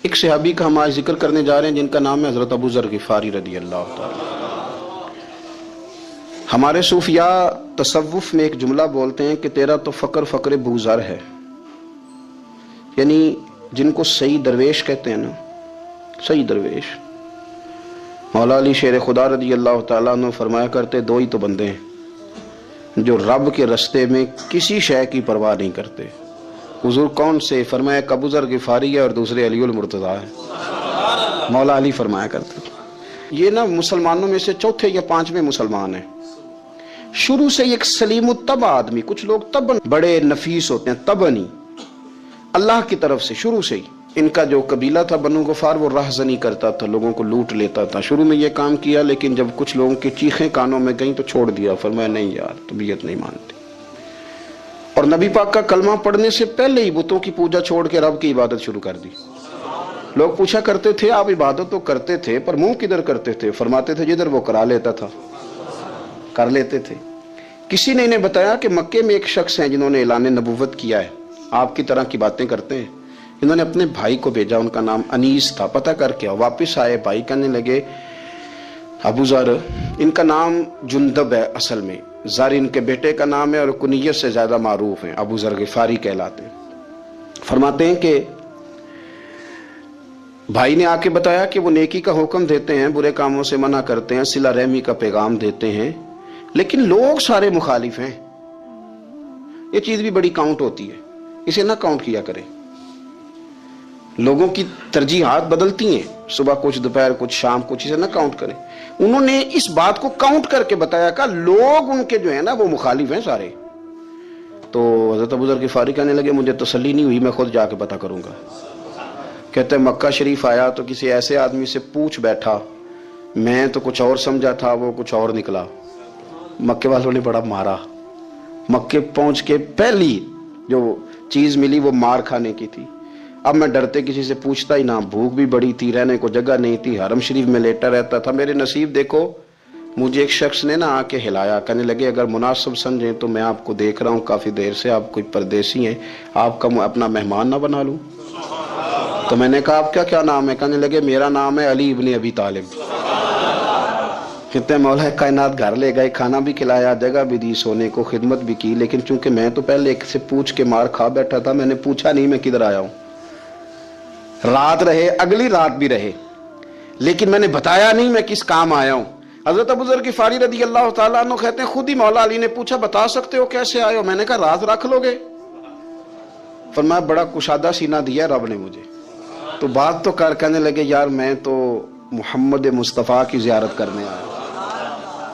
ایک صحابی کا ہم آج ذکر کرنے جا رہے ہیں جن کا نام ہے حضرت ابو ذر غفاری رضی اللہ تعالی۔ ہمارے صوفیاء تصوف میں ایک جملہ بولتے ہیں کہ تیرا تو فقر فقر ابو ذر ہے، یعنی جن کو صحیح درویش کہتے ہیں نا، صحیح درویش۔ مولا علی شیر خدا رضی اللہ تعالیٰ عنہ فرمایا کرتے دو ہی تو بندے ہیں جو رب کے رستے میں کسی شے کی پرواہ نہیں کرتے۔ حضور کون سے؟ فرمایا ایک ابو ذر غفاری ہے اور دوسرے علی المرتضیٰ ہے۔ مولا علی فرمایا کرتے یہ نا مسلمانوں میں سے چوتھے یا پانچویں مسلمان ہیں۔ شروع سے ایک سلیم الطبع آدمی، کچھ لوگ طبعاً بڑے نفیس ہوتے ہیں، طبعاً ہی اللہ کی طرف سے شروع سے ہی۔ ان کا جو قبیلہ تھا بنو غفار وہ راہزنی کرتا تھا، لوگوں کو لوٹ لیتا تھا۔ شروع میں یہ کام کیا لیکن جب کچھ لوگوں کی چیخیں کانوں میں گئیں تو چھوڑ دیا، فرمایا نہیں یار طبیعت نہیں مانتی۔ اور نبی پاک کا کلمہ پڑھنے سے پہلے ہی بتوں کی پوجا چھوڑ کے رب کی عبادت شروع کر دی۔ لوگ پوچھا کرتے تھے آپ عبادت تو کرتے تھے پر منہ کدھر کرتے تھے؟ فرماتے تھے جدھر وہ کرا لیتا تھا کر لیتے تھے۔ کسی نے انہیں بتایا کہ مکے میں ایک شخص ہیں جنہوں نے اعلان نبوت کیا ہے، آپ کی طرح کی باتیں کرتے ہیں۔ انہوں نے اپنے بھائی کو بھیجا، ان کا نام انیس تھا، پتہ کر کے واپس آئے، بھائی کہنے لگے ابو ذر، ان کا نام جندب ہے، اصل میں ذر ان کے بیٹے کا نام ہے اور کنیت سے زیادہ معروف ہیں، ابو ذر غفاری کہلاتے ہیں۔ فرماتے ہیں کہ بھائی نے آ کے بتایا کہ وہ نیکی کا حکم دیتے ہیں، برے کاموں سے منع کرتے ہیں، صلہ رحمی کا پیغام دیتے ہیں، لیکن لوگ سارے مخالف ہیں۔ یہ چیز بھی بڑی کاؤنٹ ہوتی ہے، اسے نہ کاؤنٹ کیا کریں۔ لوگوں کی ترجیحات بدلتی ہیں، صبح کچھ دوپہر کچھ شام کچھ، اسے نہ کاؤنٹ کریں۔ انہوں نے اس بات کو کاؤنٹ کر کے بتایا کہ لوگ ان کے جو ہیں نا وہ مخالف ہیں سارے۔ تو حضرت ابو ذر غفاری کہنے لگے مجھے تسلی نہیں ہوئی، میں خود جا کے پتہ کروں گا۔ کہتے ہیں مکہ شریف آیا تو کسی ایسے آدمی سے پوچھ بیٹھا، میں تو کچھ اور سمجھا تھا، وہ کچھ اور نکلا۔ مکے والوں نے بڑا مارا۔ مکے پہنچ کے پہلی جو چیز ملی وہ مار کھانے کی تھی۔ اب میں ڈرتے کسی سے پوچھتا ہی نہ، بھوک بھی بڑی تھی، رہنے کو جگہ نہیں تھی، حرم شریف میں لیٹا رہتا تھا۔ میرے نصیب دیکھو، مجھے ایک شخص نے آ کے ہلایا، کہنے لگے اگر مناسب سمجھیں تو میں آپ کو دیکھ رہا ہوں کافی دیر سے، آپ کوئی پردیسی ہیں، آپ کا اپنا مہمان نہ بنا لوں؟ تو میں نے کہا آپ کا کیا نام ہے؟ کہنے لگے میرا نام ہے علی ابن ابی طالب۔ کہتے ہیں مولا کائنات گھر لے گئے، کھانا بھی کھلایا، جگہ بھی دی، سونے کو خدمت بھی کی، لیکن چونکہ میں تو پہلے ایک سے پوچھ کے مار کھا بیٹھا تھا، میں نے پوچھا نہیں میں کدھر آیا ہوں۔ رات رہے، اگلی رات بھی رہے، لیکن میں نے بتایا نہیں میں کس کام آیا ہوں۔ حضرت ابو ذر غفاری رضی اللہ تعالیٰ عنہ کہتے ہیں خود ہی مولا علی نے پوچھا بتا سکتے ہو کیسے آئے ہو؟ میں نے کہا رات رکھ لو گے؟ فرمایا بڑا کشادہ سینہ دیا رب نے مجھے، تو بات تو کر۔ کہنے لگے یار میں تو محمد مصطفیٰ کی زیارت کرنے آیا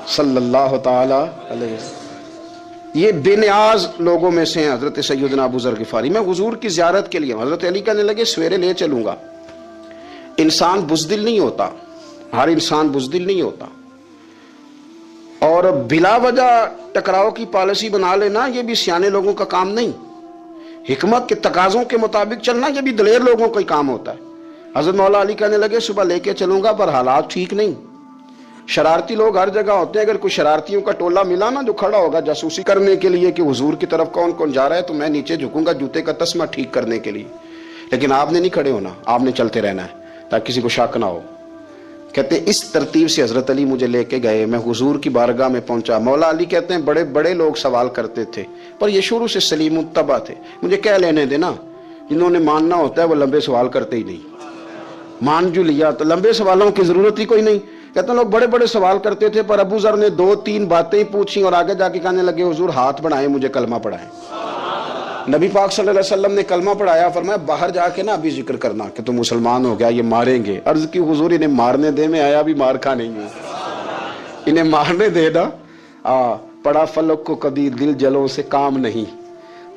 صلی اللہ تعالی علیہ وسلم۔ یہ بے نیاز لوگوں میں سے ہیں حضرت سیدنا ابو ذر غفاری۔ میں حضور کی زیارت کے لیے، حضرت علی کہنے لگے سویرے لے چلوں گا۔ انسان بزدل نہیں ہوتا، ہر انسان بزدل نہیں ہوتا، اور بلا وجہ ٹکراؤ کی پالیسی بنا لینا یہ بھی سیانے لوگوں کا کام نہیں۔ حکمت کے تقاضوں کے مطابق چلنا یہ بھی دلیر لوگوں کا ہی کام ہوتا ہے۔ حضرت مولا علی کہنے لگے صبح لے کے چلوں گا پر حالات ٹھیک نہیں، شرارتی لوگ ہر جگہ ہوتے ہیں، اگر کوئی شرارتیوں کا ٹولہ ملا نا جو کھڑا ہوگا جاسوسی کرنے کے لیے کہ حضور کی طرف کون کون جا رہا ہے، تو میں نیچے جھکوں گا جوتے کا تسمہ ٹھیک کرنے کے لیے، لیکن آپ نے نہیں کھڑے ہونا، آپ نے چلتے رہنا ہے تاکہ کسی کو شک نہ ہو۔ کہتے ہیں اس ترتیب سے حضرت علی مجھے لے کے گئے، میں حضور کی بارگاہ میں پہنچا۔ مولا علی کہتے ہیں بڑے بڑے لوگ سوال کرتے تھے پر یہ شروع سے سلیم الطبع تھے، مجھے کہہ لینے دینا، جنہوں نے ماننا ہوتا ہے وہ لمبے سوال کرتے ہی نہیں۔ مان جو لیا تو لمبے سوالوں کی ضرورت ہی کوئی نہیں۔ کہتے ہیں لوگ بڑے بڑے سوال کرتے تھے پر ابو ذر نے 2-3 باتیں پوچھی اور آگے جا کے کہنے لگے حضور ہاتھ بڑھائیں مجھے کلمہ پڑھائیں۔ نبی پاک صلی اللہ علیہ وسلم نے کلمہ پڑھایا، فرمایا باہر جا کے نا ابھی ذکر کرنا کہ تم مسلمان ہو گیا، یہ ماریں گے۔ عرض کی حضور انہیں مارنے دے، میں آیا بھی مار کھا نہیں ہوں، انہیں مارنے دے نا۔ پڑا فلک کو کبھی دل جلوں سے کام نہیں،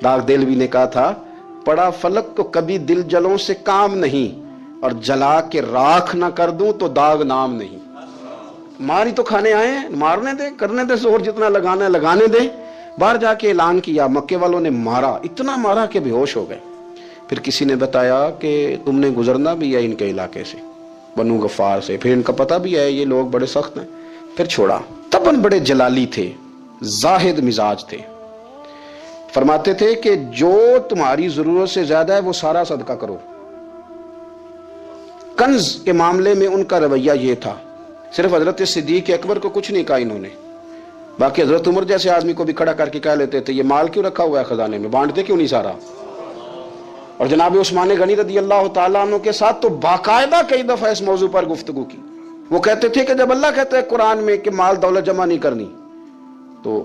داغ دلوی نے کہا تھا پڑا فلک کو کبھی دل جلوں سے کام نہیں، اور جلا کے راکھ نہ کر دوں تو داغ نام نہیں۔ ماری تو کھانے آئے ہیں، مارنے دے، کرنے دے، زور جتنا لگانا ہے لگانے دے۔ باہر جا کے اعلان کیا، مکے والوں نے مارا، اتنا مارا کہ بے ہوش ہو گئے۔ پھر کسی نے بتایا کہ تم نے گزرنا بھی ہے ان کے علاقے سے، بنو غفار سے، پھر ان کا پتہ بھی ہے یہ لوگ بڑے سخت ہیں، پھر چھوڑا۔ تباً بڑے جلالی تھے، زاہد مزاج تھے، فرماتے تھے کہ جو تمہاری ضرورت سے زیادہ ہے وہ سارا صدقہ کرو، کنز کے معاملے میں ان کا رویہ یہ تھا، صرف حضرت صدیق اکبر کو کچھ نہیں کہا انہوں نے، باقی حضرت عمر جیسے آدمی کو بھی کھڑا کر کے کہہ لیتے تھے یہ مال کیوں رکھا ہوا ہے خزانے میں، بانٹتے کیوں نہیں سارا؟ اور جناب عثمان غنی رضی اللہ تعالیٰ عنہ کے ساتھ تو باقاعدہ کئی دفعہ اس موضوع پر گفتگو کی۔ وہ کہتے تھے کہ جب اللہ کہتا ہے قرآن میں کہ مال دولت جمع نہیں کرنی، تو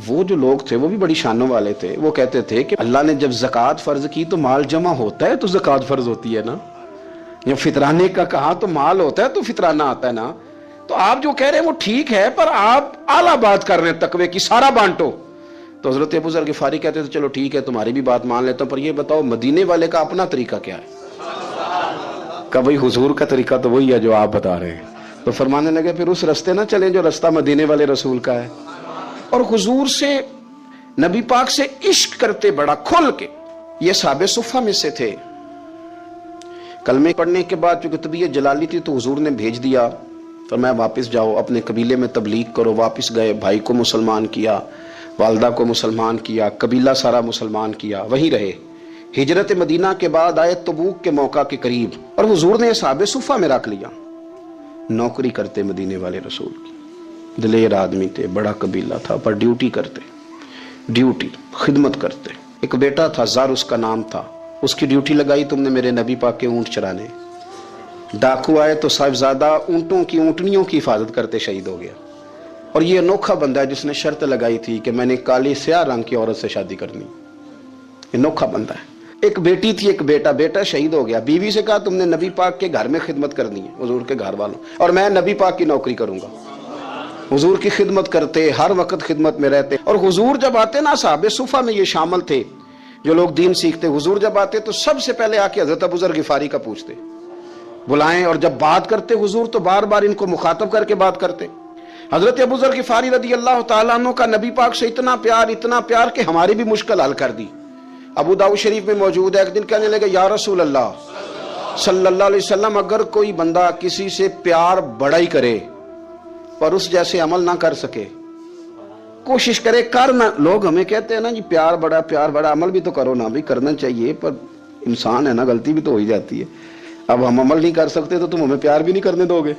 وہ جو لوگ تھے وہ بھی بڑی شانوں والے تھے، وہ کہتے تھے کہ اللہ نے جب زکوٰۃ فرض کی تو مال جمع ہوتا ہے تو زکوٰۃ فرض ہوتی ہے نا، یا فطرانے کا کہا تو مال ہوتا ہے تو فطرانہ آتا ہے نا، تو آپ جو کہہ رہے ہیں وہ ٹھیک ہے پر آپ اعلیٰ بات کر رہے ہیں تقوی کی، سارا بانٹو۔ تو حضرت ابو ذر غفاری کہتے تھے چلو ٹھیک ہے تمہاری بھی بات مان لیتا ہوں، پر یہ بتاؤ مدینے والے کا اپنا طریقہ کیا ہے؟ کہ بھائی حضور کا طریقہ تو وہی ہے جو آپ بتا رہے ہیں۔ تو فرمانے لگے پھر اس رستے نہ چلیں جو رستہ مدینے والے رسول کا ہے، اور حضور سے نبی پاک سے عشق کرتے بڑا کھل کے۔ یہ صحابہ صفہ میں سے تھے۔ کلمے پڑھنے کے بعد چونکہ طبیعت جلالی تھی تو حضور نے بھیج دیا، فرمایا واپس جاؤ اپنے قبیلے میں تبلیغ کرو۔ واپس گئے، بھائی کو مسلمان کیا، والدہ کو مسلمان کیا، قبیلہ سارا مسلمان کیا، وہیں رہے۔ ہجرت مدینہ کے بعد آئے تبوک کے موقع کے قریب، اور حضور نے صحابہ صفہ میں رکھ لیا۔ نوکری کرتے مدینے والے رسول کی، دلیر آدمی تھے، بڑا قبیلہ تھا، پر ڈیوٹی کرتے، ڈیوٹی خدمت کرتے۔ ایک بیٹا تھا زار اس کا نام تھا، اس کی ڈیوٹی لگائی تم نے میرے نبی پاک کے اونٹ چرانے۔ ڈاکو آئے تو صاحبزادہ اونٹوں کی اونٹنیوں کی حفاظت کرتے شہید ہو گیا۔ اور یہ انوکھا بندہ ہے جس نے شرط لگائی تھی کہ میں نے کالی سیاہ رنگ کی عورت سے شادی کرنی، یہ انوکھا بندہ ہے۔ ایک بیٹی تھی، ایک بیٹا، بیٹا شہید ہو گیا، بیوی سے کہا تم نے نبی پاک کے گھر میں خدمت کرنی ہے، حضور کے گھر والوں، اور میں نبی پاک کی نوکری کروں گا۔ حضور کی خدمت کرتے، ہر وقت خدمت میں رہتے، اور حضور جب آتے نا، صحابہ صفہ میں یہ شامل تھے جو لوگ دین سیکھتے، حضور جب آتے تو سب سے پہلے آ کے حضرت ابو ذر غفاری کا پوچھتے، بلائیں، اور جب بات کرتے حضور تو بار بار ان کو مخاطب کر کے بات کرتے۔ حضرت ابو ذر غفاری رضی اللہ تعالیٰ عنہ کا نبی پاک سے اتنا پیار کہ ہماری بھی مشکل حل کر دی۔ ابو داؤد شریف میں موجود ہے، ایک دن کہنے لگے یا رسول اللہ صلی اللہ علیہ وسلم، اگر کوئی بندہ کسی سے پیار بڑا ہی کرے پر اس جیسے عمل نہ کر سکے، کوشش کرے کرنا، لوگ ہمیں کہتے ہیں نا جی پیار بڑا، عمل بھی تو کرو نا، بھی کرنا چاہیے، پر انسان ہے نا، غلطی بھی تو ہو ہی جاتی ہے۔ اب ہم عمل نہیں کر سکتے تو تم ہمیں پیار بھی نہیں کرنے دو گے،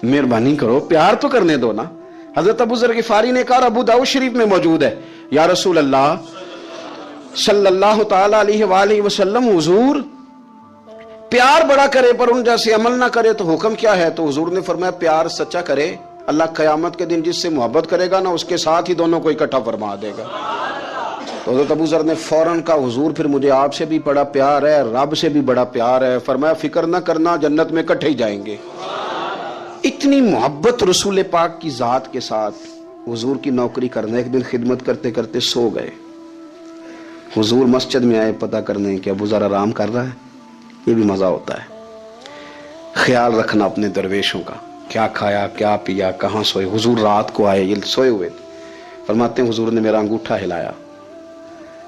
مہربانی کرو پیار تو کرنے دو نا۔ حضرت ابو ذر غفاری نے کہا، ابو داؤد شریف میں موجود ہے، یا رسول اللہ صلی اللہ تعالی علیہ وآلہ وسلم، حضور پیار بڑا کرے پر ان جیسے عمل نہ کرے تو حکم کیا ہے؟ تو حضور نے فرمایا پیار سچا کرے، اللہ قیامت کے دن جس سے محبت کرے گا نا اس کے ساتھ ہی دونوں کو اکٹھا فرما دے گا۔ تو حضرت ابو ذر نے فوراً کہا، حضور پھر مجھے آپ سے بھی بڑا پیار ہے، رب سے بھی بڑا پیار ہے۔ فرمایا فکر نہ کرنا، جنت میں اکٹھے ہی جائیں گے۔ اتنی محبت رسول پاک کی ذات کے ساتھ حضور کی نوکری کرنا۔ ایک دن خدمت کرتے کرتے سو گئے، حضور مسجد میں آئے پتہ کرنے کہ ابو ذر آرام کر رہا ہے۔ یہ بھی مزہ ہوتا ہے، خیال رکھنا اپنے درویشوں کا، کیا کھایا کیا پیا کہاں سوئے۔ حضور رات کو آئے، یہ سوئے ہوئے تھے، فرماتے ہیں حضور نے میرا انگوٹھا ہلایا،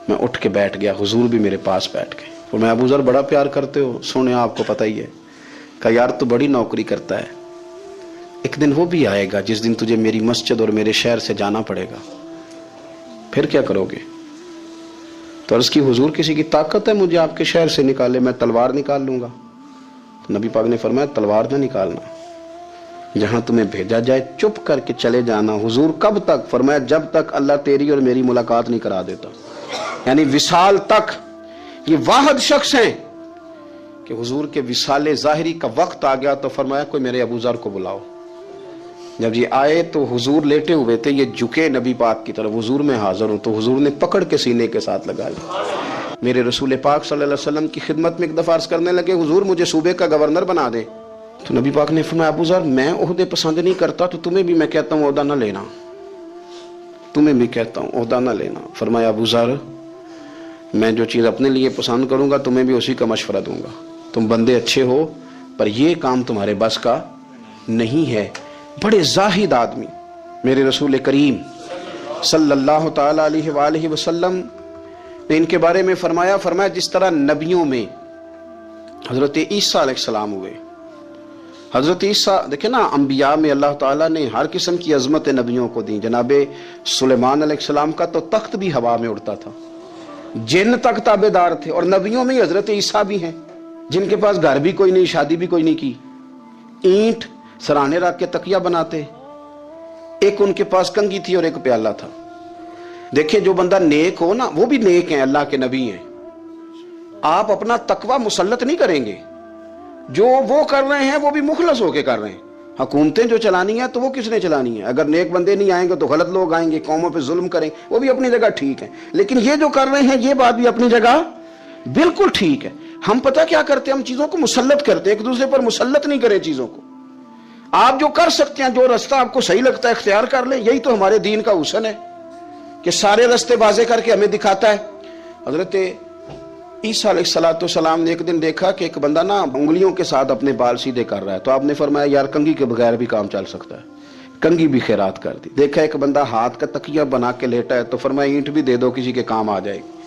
میں اٹھ کے بیٹھ گیا، حضور بھی میرے پاس بیٹھ گئے۔ اور میں ابو ذر بڑا پیار کرتے ہو؟ سونے آپ کو پتہ ہی ہے۔ کہا یار تو بڑی نوکری کرتا ہے، ایک دن وہ بھی آئے گا جس دن تجھے میری مسجد اور میرے شہر سے جانا پڑے گا، پھر کیا کرو گے؟ تو عرض کی حضور کسی کی طاقت ہے مجھے آپ کے شہر سے نکالے؟ میں تلوار نکال لوں گا۔ تو نبی پاک نے فرمایا تلوار نہ نکالنا، جہاں تمہیں بھیجا جائے چپ کر کے چلے جانا۔ حضور کب تک؟ فرمایا جب تک اللہ تیری اور میری ملاقات نہیں کرا دیتا، یعنی وصال تک۔ یہ واحد شخص ہیں کہ حضور کے وصال ظاہری کا وقت آ گیا تو فرمایا کوئی میرے ابو ذر کو بلاؤ۔ جب یہ آئے تو حضور لیٹے ہوئے تھے، یہ جھکے نبی پاک کی طرف، حضور میں حاضر ہوں، تو حضور نے پکڑ کے سینے کے ساتھ لگا لیا۔ میرے رسول پاک صلی اللہ علیہ وسلم کی خدمت میں ایک دفعہ عرض کرنے لگے حضور مجھے صوبے کا گورنر بنا دے۔ تو نبی پاک نے فرمایا ابو ذر میں عہدے پسند نہیں کرتا، تو تمہیں بھی میں کہتا ہوں عہدہ نہ لینا، تمہیں بھی کہتا ہوں عہدہ نہ لینا۔ فرمایا ابو ذر میں جو چیز اپنے لیے پسند کروں گا تمہیں بھی اسی کا مشورہ دوں گا، تم بندے اچھے ہو پر یہ کام تمہارے بس کا نہیں ہے۔ بڑے زاہد آدمی میرے رسول کریم صلی اللہ تعالی علیہ وآلہ وسلم نے ان کے بارے میں فرمایا جس طرح نبیوں میں حضرت عیسیٰ علیہ السلام ہوئے، حضرت عیسیٰ دیکھیں نا، انبیاء میں اللہ تعالیٰ نے ہر قسم کی عظمت نبیوں کو دی۔ جناب سلیمان علیہ السلام کا تو تخت بھی ہوا میں اڑتا تھا، جن تک تابعدار تھے، اور نبیوں میں حضرت عیسیٰ بھی ہیں جن کے پاس گھر بھی کوئی نہیں، شادی بھی کوئی نہیں کی، اینٹ سرانے رکھ کے تکیہ بناتے، ایک ان کے پاس کنگھی تھی اور ایک پیالہ تھا۔ دیکھیں جو بندہ نیک ہو نا، وہ بھی نیک ہیں، اللہ کے نبی ہیں، آپ اپنا تقوی مسلط نہیں کریں گے، جو وہ کر رہے ہیں وہ بھی مخلص ہو کے کر رہے ہیں۔ حکومتیں جو چلانی ہیں تو وہ کس نے چلانی ہے؟ اگر نیک بندے نہیں آئیں گے تو غلط لوگ آئیں گے، قوموں پہ ظلم کریں، وہ بھی اپنی جگہ ٹھیک ہے، لیکن یہ جو کر رہے ہیں یہ بات بھی اپنی جگہ بالکل ٹھیک ہے۔ ہم پتہ کیا کرتے ہیں، ہم چیزوں کو مسلط کرتے ہیں، ایک دوسرے پر مسلط نہیں کریں چیزوں کو۔ آپ جو کر سکتے ہیں، جو رستہ آپ کو صحیح لگتا ہے اختیار کر لیں، یہی تو ہمارے دین کا حسن ہے کہ سارے رستے واضح کر کے ہمیں دکھاتا ہے۔ حضرت عیسیٰ علیہ السلام نے ایک دن دیکھا کہ ایک بندہ نا انگلیوں کے ساتھ اپنے بال سیدھے کر رہا ہے، تو آپ نے فرمایا یار کنگھی کے بغیر بھی کام چل سکتا ہے، کنگھی بھی خیرات کر دی۔ دیکھا ایک بندہ ہاتھ کا تکیہ بنا کے لیٹا ہے، تو فرمایا اینٹ بھی دے دو، کسی کے کام آ جائے گی۔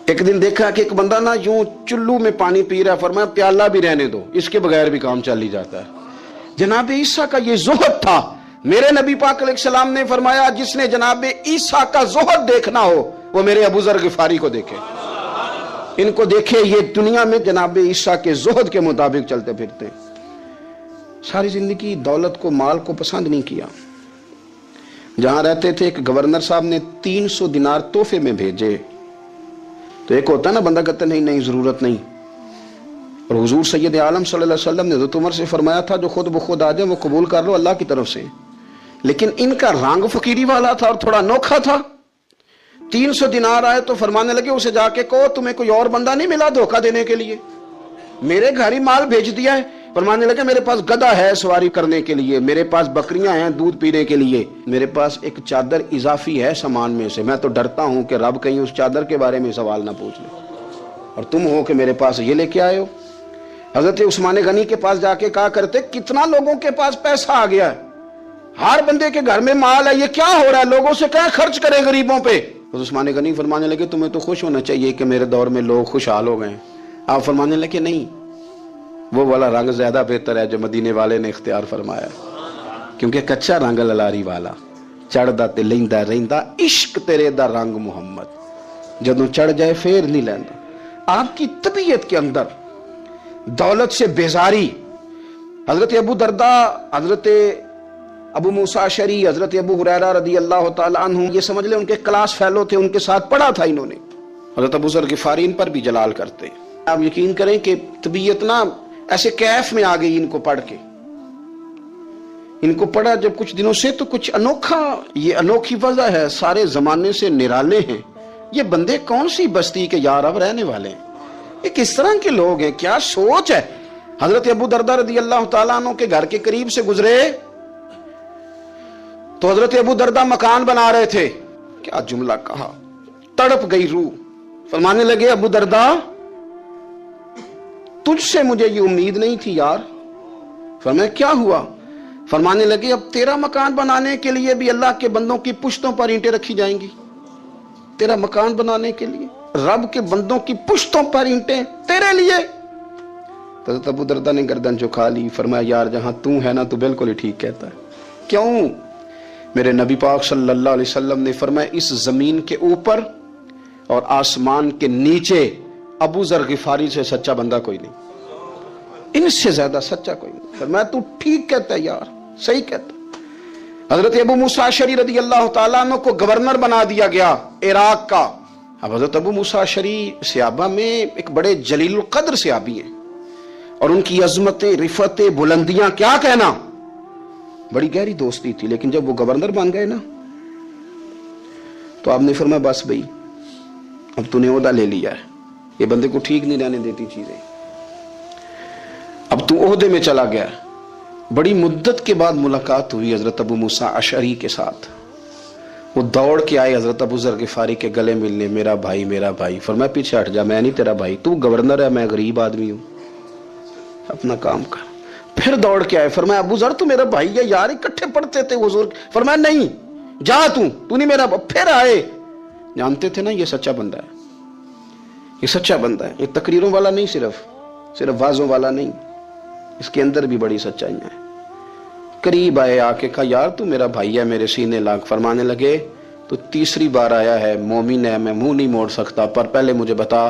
ایک دن دیکھا کہ ایک بندہ نا یوں چلو میں پانی پی رہا ہے، فرمایا پیالہ بھی رہنے دو، اس کے بغیر بھی کام چل ہی جاتا ہے۔ جناب عیسیٰ کا یہ زہد تھا۔ میرے نبی پاک علیہ السلام نے فرمایا جس نے جناب عیسیٰ کا زہد دیکھنا ہو وہ میرے ابو ذر غفاری کو دیکھے، ان کو دیکھے، یہ دنیا میں جناب عیسیٰ کے زہد کے مطابق چلتے پھرتے ہیں۔ ساری زندگی دولت کو، مال کو پسند نہیں کیا۔ جہاں رہتے تھے ایک گورنر صاحب نے 300 دینار تحفے میں بھیجے، تو ایک ہوتا ہے نا بندہ کہتا نہیں نہیں ضرورت نہیں، اور حضور سید عالم صلی اللہ علیہ وسلم نے حضرت عمر سے فرمایا تھا جو خود بخود آ جائے وہ قبول کر لو اللہ کی طرف سے، لیکن ان کا رنگ فقیری والا تھا اور تھوڑا انوکھا تھا۔ 300 دینار آئے تو فرمانے لگے اسے جا کے کہو تمہیں کوئی اور بندہ نہیں ملا دھوکہ دینے کے لیے، میرے گھر ہی مال بھیج دیا ہے۔ فرمانے لگے میرے پاس گدھا ہے سواری کرنے کے لیے، میرے پاس بکریاں ہیں دودھ پینے کے لیے، میرے پاس ایک چادر اضافی ہے سامان میں سے، میں تو ڈرتا ہوں کہ رب کہیں اس چادر کے بارے میں سوال نہ پوچھ لے، اور تم ہو کہ میرے پاس یہ لے کے آئے ہو۔ حضرت عثمان غنی کے پاس جا کے کہا کرتے کتنا لوگوں کے پاس پیسہ آ گیا ہے، ہر بندے کے گھر میں مال ہے، یہ کیا ہو رہا ہے، لوگوں سے کیا خرچ کریں غریبوں پہ۔ حضرت عثمان غنی فرمانے لگے تمہیں تو خوش ہونا چاہیے کہ میرے دور میں لوگ خوشحال ہو گئے ہیں۔ آپ فرمانے لگے نہیں، وہ والا رنگ زیادہ بہتر ہے جو مدینے والے نے اختیار فرمایا، کیونکہ کچا رنگ للاری والا چڑھدا تے لیندا رہندا عشق تیرے دا رنگ محمد، جدوں چڑھ جائے پھر نہیں لیندا۔ آپ کی طبیعت کے اندر دولت سے بیزاری، حضرت ابو درداء، حضرت ابو موسیٰ اشعری، حضرت ابو ہریرہ رضی اللہ تعالیٰ عنہ، یہ سمجھ لیں ان کے کلاس فیلو تھے، ان کے ساتھ پڑھا تھا انہوں نے۔ حضرت ابو ذر غفاری ان پر بھی جلال کرتے ہیں۔ آپ یقین کریں کہ طبیعت نا ایسے کیف میں آ گئی ان کو پڑھ کے، ان کو پڑھا جب کچھ دنوں سے تو کچھ انوکھا، یہ انوکھی وجہ ہے، سارے زمانے سے نرالے ہیں، یہ بندے کون سی بستی کے یار اب رہنے والے ہیں، یہ کس طرح کے لوگ ہیں، کیا سوچ ہے۔ حضرت ابو درداء رضی اللہ تعالیٰ عنہ کے گھر کے قریب سے گزرے تو حضرت ابو درداء مکان بنا رہے تھے، کیا جملہ کہا، تڑپ گئی روح۔ فرمانے لگے ابو درداء تجھ سے مجھے یہ امید نہیں تھی یار۔ فرمایا کیا ہوا؟ فرمانے لگے اب تیرا مکان بنانے کے لیے بھی اللہ کے بندوں کی پشتوں پر اینٹیں رکھی جائیں گی، تیرا مکان بنانے کے لیے رب کے بندوں کی پشتوں پر اینٹیں تیرے لیے۔ حضرت ابو درداء نے گردن جھکا لی، فرمایا یار جہاں تو ہے نا تو بالکل ہی ٹھیک کہتا ہے۔ کیوں؟ میرے نبی پاک صلی اللہ علیہ وسلم نے فرمایا اس زمین کے اوپر اور آسمان کے نیچے ابو ذر غفاری سے سچا بندہ کوئی نہیں، ان سے زیادہ سچا کوئی نہیں۔ فرمایا تو ٹھیک کہتا ہے یار، صحیح کہتا ہے۔ حضرت ابو موسیٰ اشعری رضی اللہ تعالیٰ عنہ کو گورنر بنا دیا گیا عراق کا۔ اب حضرت ابو موسیٰ اشعری صحابہ میں ایک بڑے جلیل القدر صحابی ہیں، اور ان کی عظمتیں، رفتیں، بلندیاں کیا کہنا، بڑی گہری دوستی تھی، لیکن جب وہ گورنر بن گئے نا تو آپ نے فرمایا بس بھئی اب تو نے عہدہ لے لیا ہے، یہ بندے کو ٹھیک نہیں رہنے دیتی چیزیں، اب تو عہدے میں چلا گیا۔ بڑی مدت کے بعد ملاقات ہوئی حضرت ابو موسیٰ اشعری کے ساتھ، وہ دوڑ کے آئے حضرت ابو ذر غفاری کے گلے ملنے، میرا بھائی میرا بھائی۔ فرمایا پیچھے ہٹ جا، میں نہیں تیرا بھائی، تو گورنر ہے، میں غریب آدمی ہوں، اپنا کام کر۔ پھر دوڑ کے آئے، فرمایا ابو ذر تو میرا بھائی ہے یار، اکٹھے پڑھتے تھے حضور۔ فرمایا نہیں جا تو نہیں میرا۔ پھر آئے، جانتے تھے نا یہ سچا بندہ ہے، یہ سچا بندہ ہے، یہ تقریروں والا نہیں، صرف وعظوں والا نہیں، اس کے اندر بھی بڑی سچائیاں ہیں۔ قریب آئے، آ کے کہا یار تو میرا بھائی ہے، میرے سینے لاگ۔ فرمانے لگے تو تیسری بار آیا ہے، مومن ہے، میں منہ نہیں موڑ سکتا، پر پہلے مجھے بتا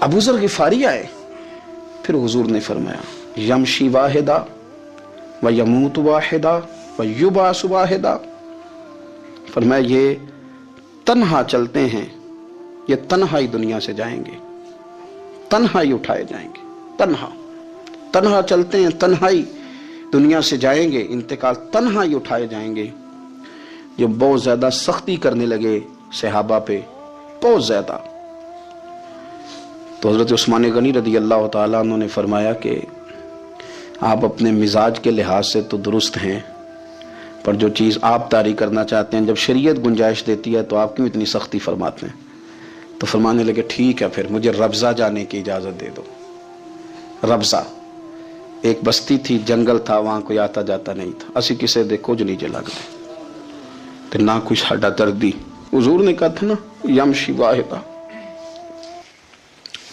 ابو ذر غفاری آئے، پھر حضور نے فرمایا یمشی واحدہ و یموت واحدہ و یبعث واحدہ، فرمایا یہ تنہا چلتے ہیں، یہ تنہا ہی دنیا سے جائیں گے، تنہا ہی اٹھائے جائیں گے، تنہا چلتے ہیں، تنہا ہی دنیا سے جائیں گے، انتقال تنہا ہی اٹھائے جائیں گے۔ جو بہت زیادہ سختی کرنے لگے صحابہ پہ، بہت زیادہ، تو حضرت عثمان غنی رضی اللہ تعالیٰ عنہ نے فرمایا کہ آپ اپنے مزاج کے لحاظ سے تو درست ہیں، پر جو چیز آپ طاری کرنا چاہتے ہیں جب شریعت گنجائش دیتی ہے تو آپ کیوں اتنی سختی فرماتے ہیں؟ تو فرمانے لگے ٹھیک ہے پھر مجھے ربضہ جانے کی اجازت دے دو۔ ربضہ ایک بستی تھی، جنگل تھا، وہاں کوئی آتا جاتا نہیں تھا، اسی کسے دے کچھ نہیں جے لگتے تے نہ کوئی ساڈا دردی۔ حضور نے کہا تھا نا یمشی واحدہ،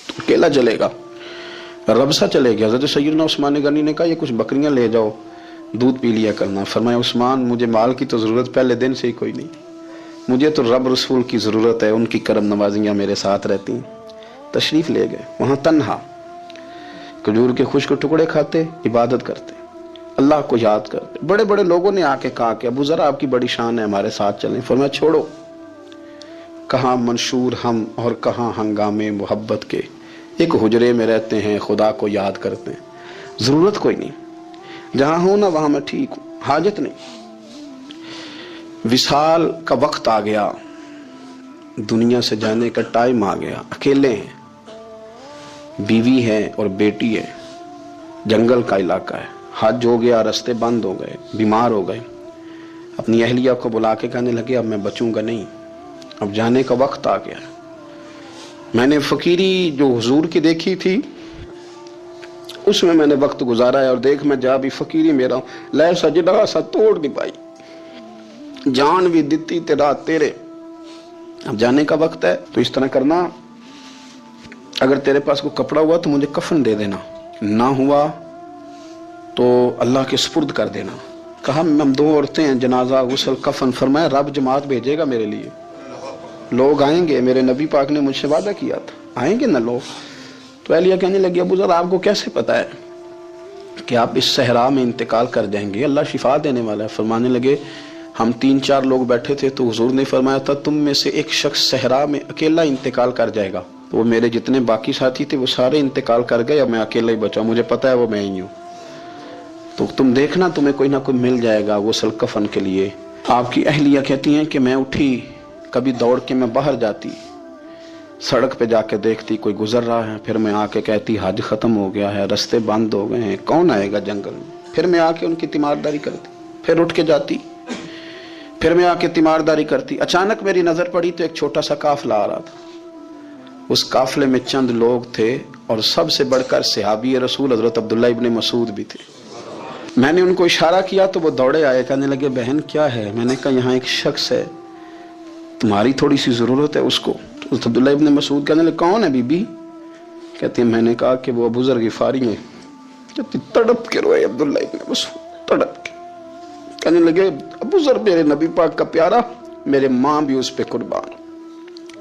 تو اکیلا چلے گا، ربضہ چلے گیا۔ حضرت سیدنا عثمان غنی نے کہا یہ کچھ بکریاں لے جاؤ، دودھ پی لیا کرنا۔ فرمایا عثمان مجھے مال کی تو ضرورت پہلے دن سے ہی کوئی نہیں، مجھے تو رب رسول کی ضرورت ہے، ان کی کرم نوازیاں میرے ساتھ رہتی ہیں۔ تشریف لے گئے، وہاں تنہا کھجور کے خشک ٹکڑے کھاتے، عبادت کرتے، اللہ کو یاد کرتے۔ بڑے بڑے لوگوں نے آ کے کہا کہ ابو ذر آپ کی بڑی شان ہے، ہمارے ساتھ چلیں۔ فرمایا چھوڑو، کہاں منشور ہم اور کہاں ہنگامے محبت کے، ایک حجرے میں رہتے ہیں، خدا کو یاد کرتے ہیں، ضرورت کوئی نہیں، جہاں ہوں نا وہاں میں ٹھیک ہوں، حاجت نہیں۔ وصال کا وقت آ گیا، دنیا سے جانے کا ٹائم آ گیا، اکیلے ہیں، بیوی ہے اور بیٹی ہے، جنگل کا علاقہ ہے، حج ہو گیا، رستے بند ہو گئے، بیمار ہو گئے۔ اپنی اہلیہ کو بلا کے کہنے لگے اب میں بچوں گا نہیں، اب جانے کا وقت آ گیا۔ میں نے فقیری جو حضور کی دیکھی تھی اس میں نے وقت گزارا ہے، اور دیکھ میں جا بھی فقیری میرا ہوں، لے سجدہ سا توڑ نہیں پائی، جان بھی دیتی تیرا تیرے، اب جانے کا وقت ہے۔ تو اس طرح کرنا، اگر تیرے پاس کوئی کپڑا ہوا تو مجھے کفن دے دینا، نہ ہوا تو اللہ کے سپرد کر دینا۔ کہا ہم دو عورتیں ہیں، جنازہ غسل کفن۔ فرمایا رب جماعت بھیجے گا میرے لیے، لوگ آئیں گے، میرے نبی پاک نے مجھ سے وعدہ کیا تھا آئیں گے نا لوگ۔ تو اہلیہ کہنے لگی ابو ذر آپ کو کیسے پتا ہے کہ آپ اس صحرا میں انتقال کر جائیں گے؟ اللہ شفا دینے والا ہے۔ فرمانے لگے ہم 3-4 لوگ بیٹھے تھے تو حضور نے فرمایا تھا تم میں سے ایک شخص صحرا میں اکیلا انتقال کر جائے گا۔ تو وہ میرے جتنے باقی ساتھی تھے وہ سارے انتقال کر گئے، اب میں اکیلا ہی بچا، مجھے پتا ہے وہ میں ہی ہوں، تو تم دیکھنا تمہیں کوئی نہ کوئی مل جائے گا غسل کفن کے لیے۔ آپ کی اہلیہ کہتی ہیں کہ میں اٹھی، کبھی دوڑ کے میں باہر جاتی، سڑک پہ جا کے دیکھتی کوئی گزر رہا ہے، پھر میں آ کے کہتی حج ختم ہو گیا ہے، رستے بند ہو گئے ہیں، کون آئے گا جنگل میں؟ پھر میں آ کے ان کی تیمارداری کرتی، پھر اٹھ کے جاتی، پھر میں آ کے تیمارداری کرتی۔ اچانک میری نظر پڑی تو ایک چھوٹا سا قافلہ آ رہا تھا، اس قافلے میں چند لوگ تھے اور سب سے بڑھ کر صحابی رسول حضرت عبداللہ ابن مسعود بھی تھے۔ میں نے ان کو اشارہ کیا تو وہ دوڑے آئے، کہنے لگے بہن کیا ہے؟ میں نے کہا یہاں ایک شخص ہے، تمہاری تھوڑی سی ضرورت ہے اس کو۔ تو عبداللہ ابن مسعود کہنے لگے کون ہے بی بی؟ کہتے ہیں میں نے کہا کہ وہ ابو ذر غفاری ہیں۔ کہتے تڑپ کے روئے عبداللہ ابن مسعود، تڑپ کے کہنے لگے ابو ذر میرے نبی پاک کا پیارا، میرے ماں بھی اس پہ قربان،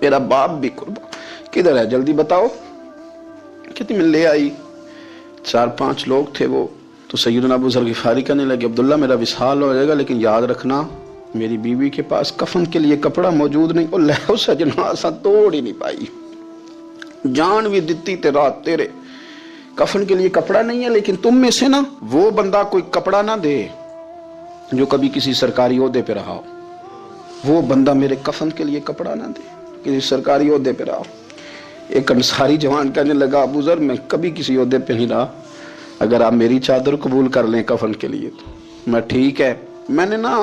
میرا باپ بھی قربان، کدھر ہے جلدی بتاؤ۔ کہتی میں لے آئی، 4-5 لوگ تھے وہ۔ تو سیدنا ابو ذر غفاری کہنے لگے عبداللہ میرا وصال ہو جائے گا لیکن یاد رکھنا میری بیوی کے پاس کفن کے لیے کپڑا موجود نہیں، اور لہو سجنا سا توڑ ہی نہیں پائی، جان بھی دیتی تے رات تیرے، کفن کے لیے کپڑا نہیں ہے۔ لیکن تم میں سے نا وہ بندہ کوئی کپڑا نہ دے جو کبھی کسی سرکاری عہدے پہ رہا ہو، وہ بندہ میرے کفن کے لیے کپڑا نہ دے کسی سرکاری عہدے پہ رہا ہو۔ ایک انصاری جوان کہنے لگا ابو ذر میں کبھی کسی عہدے پہ نہیں رہا، اگر آپ میری چادر قبول کر لیں کفن کے لیے تو میں ٹھیک ہے، میں نے نا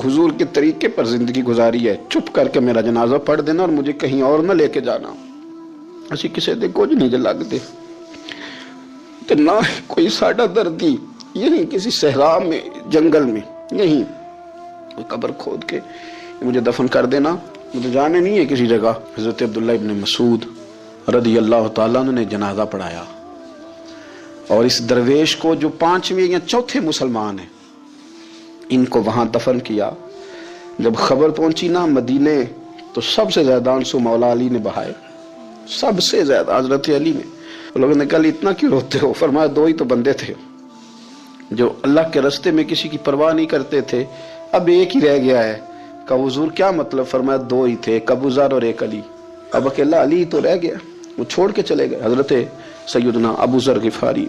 حضور کے طریقے پر زندگی گزاری ہے، چپ کر کے میرا جنازہ پڑھ دینا اور مجھے کہیں اور نہ لے کے جانا، اسی کسی دے کچھ نہیں جو لگ دے تو نہ کوئی ساڈا دردی، یہیں کسی صحرا میں جنگل میں یہیں کوئی قبر کھود کے مجھے دفن کر دینا، مجھے جانے نہیں ہے کسی جگہ۔ حضرت عبداللہ ابن مسعود رضی اللہ تعالیٰ عنہ نے جنازہ پڑھایا، اور اس درویش کو جو 5ویں یا 4تھے مسلمان ہیں ان کو وہاں دفن کیا۔ جب خبر پہنچی نا مدینے تو سب سے زیادہ آنسو مولا علی نے بہائے، سب سے زیادہ حضرت علی نے. لوگوں نے کہا اتنا کیوں روتے ہو؟ فرمایا دو ہی تو بندے تھے جو اللہ کے راستے میں کسی کی پرواہ نہیں کرتے تھے، اب ایک ہی رہ گیا ہے. کہا حضور کیا مطلب؟ فرمایا دو ہی تھے، ایک ابو ذر اور ایک علی. اب اکیلا علی تو رہ گیا، وہ چھوڑ کے چلے گئے. حضرت سیدنا ابو ذر غفاری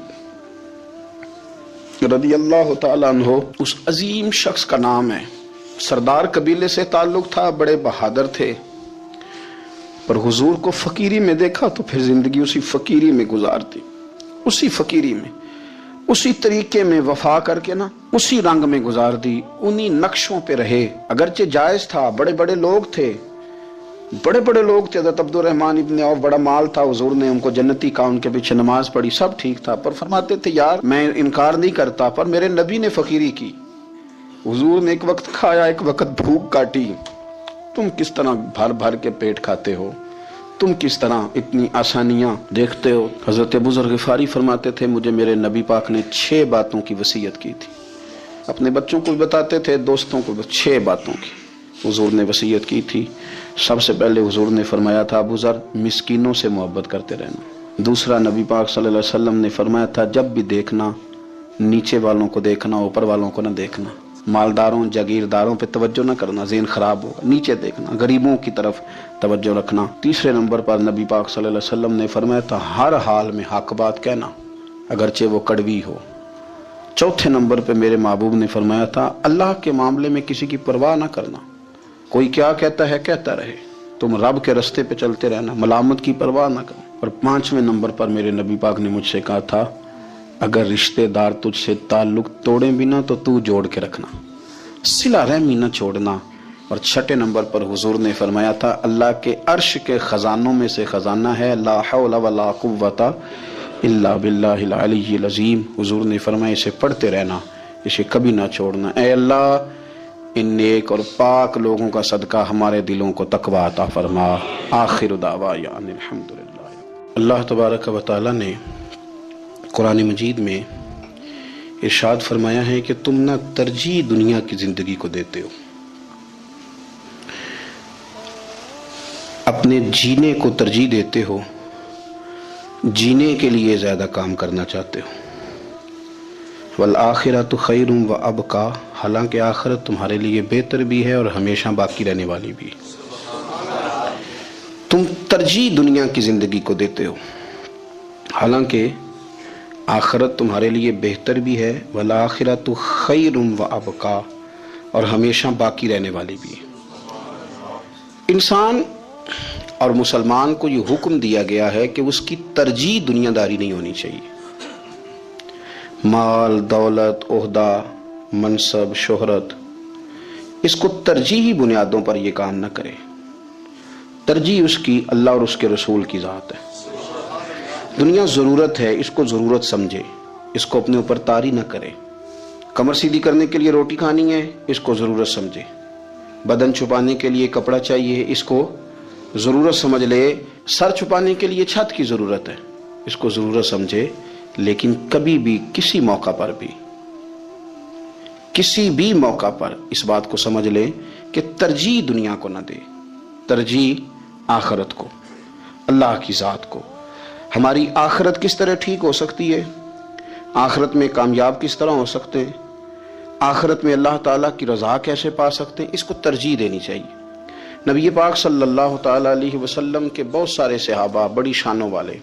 رضی اللہ تعالی عنہ، اس عظیم شخص کا نام ہے. سردار قبیلے سے تعلق تھا، بڑے بہادر تھے، پر حضور کو فقیری میں دیکھا تو پھر زندگی اسی فقیری میں گزارتی، اسی فقیری میں، اسی طریقے میں وفا کر کے نا اسی رنگ میں گزار دی، انہی نقشوں پہ رہے. اگرچہ جائز تھا، بڑے بڑے لوگ تھے، بڑے بڑے لوگ تھے. حضرت عبد الرحمن ابن عوف، بڑا مال تھا، حضور نے ان کو جنتی کہا، ان کے پیچھے نماز پڑھی، سب ٹھیک تھا. پر فرماتے تھے یار میں انکار نہیں کرتا، پر میرے نبی نے فقیری کی، حضور نے ایک وقت کھایا، ایک وقت بھوک کاٹی، تم کس طرح بھر بھر کے پیٹ کھاتے ہو، تم کس طرح اتنی آسانیاں دیکھتے ہو. حضرت ابو ذر غفاری فرماتے تھے مجھے میرے نبی پاک نے 6 باتوں کی وصیت کی تھی. اپنے بچوں کو بھی بتاتے تھے، دوستوں کو بھی. 6 باتوں کی حضور نے وصیت کی تھی. سب سے پہلے حضور نے فرمایا تھا ابو ذر مسکینوں سے محبت کرتے رہنا. دوسرا نبی پاک صلی اللہ علیہ وسلم نے فرمایا تھا جب بھی دیکھنا نیچے والوں کو دیکھنا، اوپر والوں کو نہ دیکھنا. مالداروں جاگیرداروں پہ توجہ نہ کرنا، ذہن خراب ہوگا. نیچے دیکھنا، غریبوں کی طرف توجہ رکھنا. تیسرے نمبر پر نبی پاک صلی اللہ علیہ وسلم نے فرمایا تھا ہر حال میں حق بات کہنا اگرچہ وہ کڑوی ہو. چوتھے نمبر پہ میرے محبوب نے فرمایا تھا اللہ کے معاملے میں کسی کی پرواہ نہ کرنا، کوئی کیا کہتا ہے کہتا رہے، تم رب کے رستے پہ چلتے رہنا، ملامت کی پرواہ نہ کرنا. اور 5ویں نمبر پر میرے نبی پاک نے مجھ سے کہا تھا اگر رشتہ دار تجھ سے تعلق توڑیں بھی نہ تو جوڑ کے رکھنا، صلہ رحمی نہ چھوڑنا. اور 6 نمبر پر حضور نے فرمایا تھا اللہ کے عرش کے خزانوں میں سے خزانہ ہے لا حول ولا قوت الا باللہ العلی العظیم. حضور نے فرمایا اسے پڑھتے رہنا، اسے کبھی نہ چھوڑنا. اے اللہ ان نیک اور پاک لوگوں کا صدقہ ہمارے دلوں کو تقویٰ عطا فرما. آخر دعوانا ان الحمدللہ. اللہ تبارک و تعالی نے قرآن مجید میں ارشاد فرمایا ہے کہ تم نہ ترجیح دنیا کی زندگی کو دیتے ہو، اپنے جینے کو ترجیح دیتے ہو، جینے کے لیے زیادہ کام کرنا چاہتے ہو. والآخرۃ خیر وابقیٰ، حالانکہ آخرت تمہارے لیے بہتر بھی ہے اور ہمیشہ باقی رہنے والی بھی. تم ترجیح دنیا کی زندگی کو دیتے ہو حالانکہ آخرت تمہارے لیے بہتر بھی ہے. والآخرۃ خیر وابقیٰ، اور ہمیشہ باقی رہنے والی بھی. انسان اور مسلمان کو یہ حکم دیا گیا ہے کہ اس کی ترجیح دنیا داری نہیں ہونی چاہیے. مال دولت عہدہ منصب شہرت، اس کو ترجیحی بنیادوں پر یہ کام نہ کرے. ترجیح اس کی اللہ اور اس کے رسول کی ذات ہے. دنیا ضرورت ہے، اس کو ضرورت سمجھے، اس کو اپنے اوپر طاری نہ کرے. کمر سیدھی کرنے کے لیے روٹی کھانی ہے، اس کو ضرورت سمجھے. بدن چھپانے کے لیے کپڑا چاہیے، اس کو ضرورت سمجھ لے. سر چھپانے کے لیے چھت کی ضرورت ہے، اس کو ضرورت سمجھے. لیکن کبھی بھی کسی موقع پر اس بات کو سمجھ لے کہ ترجیح دنیا کو نہ دے، ترجیح آخرت کو، اللہ کی ذات کو. ہماری آخرت کس طرح ٹھیک ہو سکتی ہے، آخرت میں کامیاب کس طرح ہو سکتے ہیں، آخرت میں اللہ تعالیٰ کی رضا کیسے پا سکتے ہیں، اس کو ترجیح دینی چاہیے. نبی پاک صلی اللہ تعالیٰ علیہ وسلم کے بہت سارے صحابہ بڑی شانوں والے